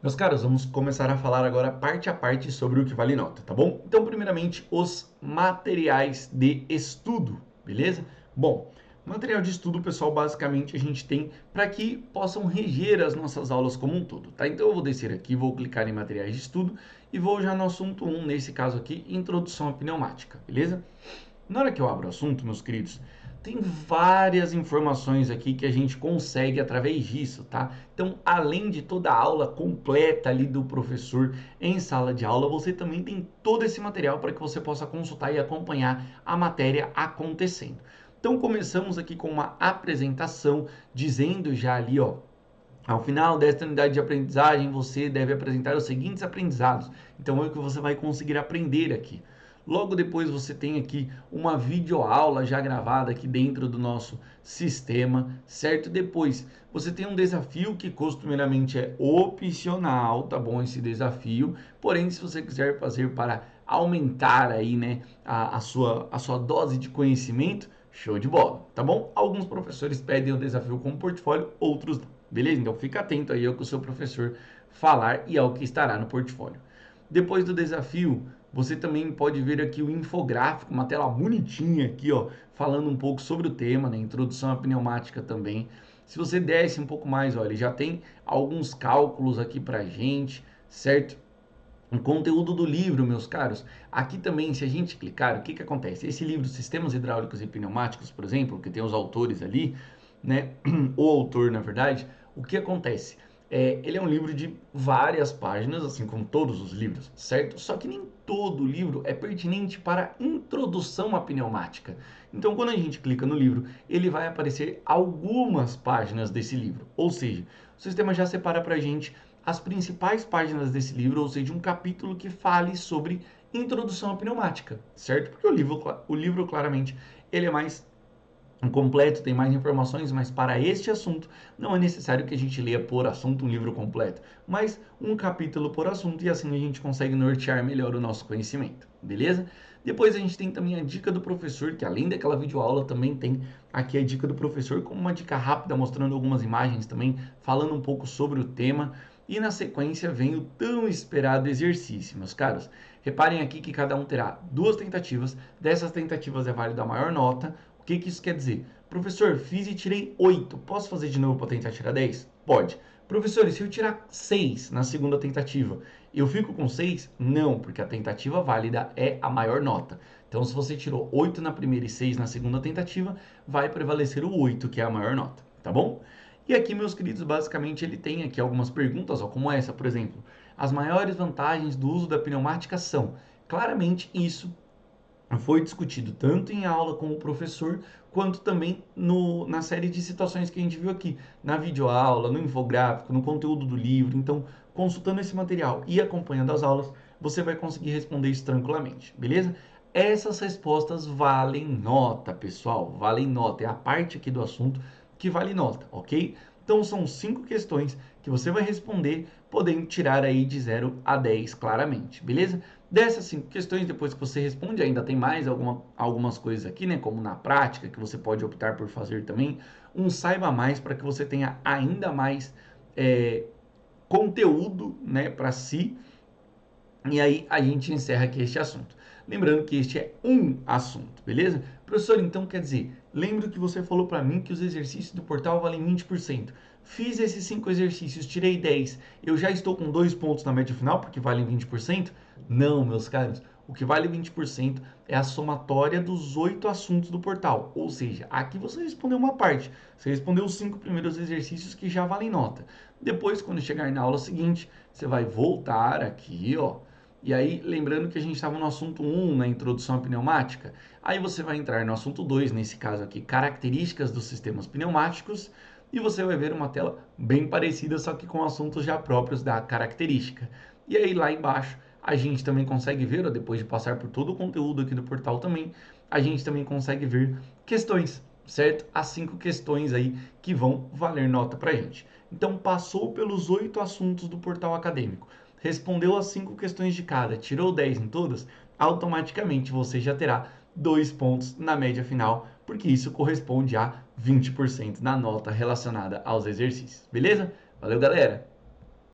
Meus caros, vamos começar a falar agora parte a parte sobre o que vale nota, tá bom? Então, primeiramente, os materiais de estudo, beleza? Bom, material de estudo, pessoal, basicamente a gente tem para que possam reger as nossas aulas como um todo, tá? Então, eu vou descer aqui, vou clicar em materiais de estudo e vou já no assunto 1, nesse caso aqui, introdução à pneumática, beleza? Na hora que eu abro o assunto, meus queridos, tem várias informações aqui que a gente consegue através disso, tá? Então, além de toda a aula completa ali do professor em sala de aula, você também tem todo esse material para que você possa consultar e acompanhar a matéria acontecendo. Então, começamos aqui com uma apresentação dizendo já ali, ó, ao final desta unidade de aprendizagem, você deve apresentar os seguintes aprendizados. Então, é o que você vai conseguir aprender aqui. Logo depois você tem aqui uma videoaula já gravada aqui dentro do nosso sistema, certo? Depois você tem um desafio que costumeiramente é opcional, tá bom? Esse desafio, porém se você quiser fazer para aumentar aí, né, a sua dose de conhecimento, show de bola, tá bom? Alguns professores pedem o desafio com portfólio, outros não, beleza? Então fica atento aí ao que o seu professor falar e ao que estará no portfólio. Depois do desafio, você também pode ver aqui o infográfico, uma tela bonitinha aqui, ó, falando um pouco sobre o tema, né? Introdução à pneumática também. Se você desce um pouco mais, ó, ele já tem alguns cálculos aqui pra gente, certo? O conteúdo do livro, meus caros, aqui também, se a gente clicar, o que que acontece? Esse livro, Sistemas Hidráulicos e Pneumáticos, por exemplo, que tem os autores ali, né? O autor, na verdade, o que acontece? Ele é um livro de várias páginas, assim como todos os livros, certo? Só que nem todo livro é pertinente para introdução à pneumática. Então, quando a gente clica no livro, ele vai aparecer algumas páginas desse livro. Ou seja, o sistema já separa para a gente as principais páginas desse livro, ou seja, um capítulo que fale sobre introdução à pneumática, certo? Porque o livro claramente, ele é mais completo, tem mais informações, mas para este assunto não é necessário que a gente leia por assunto um livro completo, mas um capítulo por assunto e assim a gente consegue nortear melhor o nosso conhecimento, beleza? Depois a gente tem também a dica do professor, que além daquela videoaula também tem aqui a dica do professor como uma dica rápida mostrando algumas imagens também, falando um pouco sobre o tema. E na sequência vem o tão esperado exercício, meus caros. Reparem aqui que cada um terá duas tentativas, dessas tentativas é válida a maior nota. O que que isso quer dizer? Professor, fiz e tirei 8. Posso fazer de novo para tentar tirar 10? Pode. Professor, e se eu tirar 6 na segunda tentativa, eu fico com 6? Não, porque a tentativa válida é a maior nota. Então, se você tirou 8 na primeira e 6 na segunda tentativa, vai prevalecer o 8, que é a maior nota, tá bom? E aqui, meus queridos, basicamente ele tem aqui algumas perguntas, ó, como essa, por exemplo. As maiores vantagens do uso da pneumática são, claramente, isso foi discutido tanto em aula com o professor, quanto também na série de situações que a gente viu aqui, na videoaula, no infográfico, no conteúdo do livro. Então, consultando esse material e acompanhando as aulas, você vai conseguir responder isso tranquilamente, beleza? Essas respostas valem nota, pessoal, valem nota. É a parte aqui do assunto que vale nota, ok? Então, são 5 questões que você vai responder, podendo tirar aí de 0 a 10 claramente, beleza? Dessas 5 questões, depois que você responde, ainda tem mais algumas coisas aqui, né? Como na prática, que você pode optar por fazer também. Um saiba mais para que você tenha ainda mais conteúdo, né, para si. E aí a gente encerra aqui este assunto. Lembrando que este é um assunto, beleza? Professor, então quer dizer, lembro que você falou para mim que os exercícios do portal valem 20%. Fiz esses 5 exercícios, tirei 10. Eu já estou com 2 pontos na média final, porque valem 20%? Não, meus caros. O que vale 20% é a somatória dos 8 assuntos do portal. Ou seja, aqui você respondeu uma parte. Você respondeu os 5 primeiros exercícios que já valem nota. Depois, quando chegar na aula seguinte, você vai voltar aqui, ó. E aí, lembrando que a gente estava no assunto 1, na introdução à pneumática, aí você vai entrar no assunto 2, nesse caso aqui, características dos sistemas pneumáticos, e você vai ver uma tela bem parecida, só que com assuntos já próprios da característica. E aí, lá embaixo, a gente também consegue ver, ó, depois de passar por todo o conteúdo aqui do portal também, a gente também consegue ver questões, certo? As 5 questões aí que vão valer nota pra gente. Então, passou pelos 8 assuntos do portal acadêmico, respondeu as 5 questões de cada, tirou 10 em todas, automaticamente você já terá 2 pontos na média final, porque isso corresponde a 20% da nota relacionada aos exercícios. Beleza? Valeu, galera!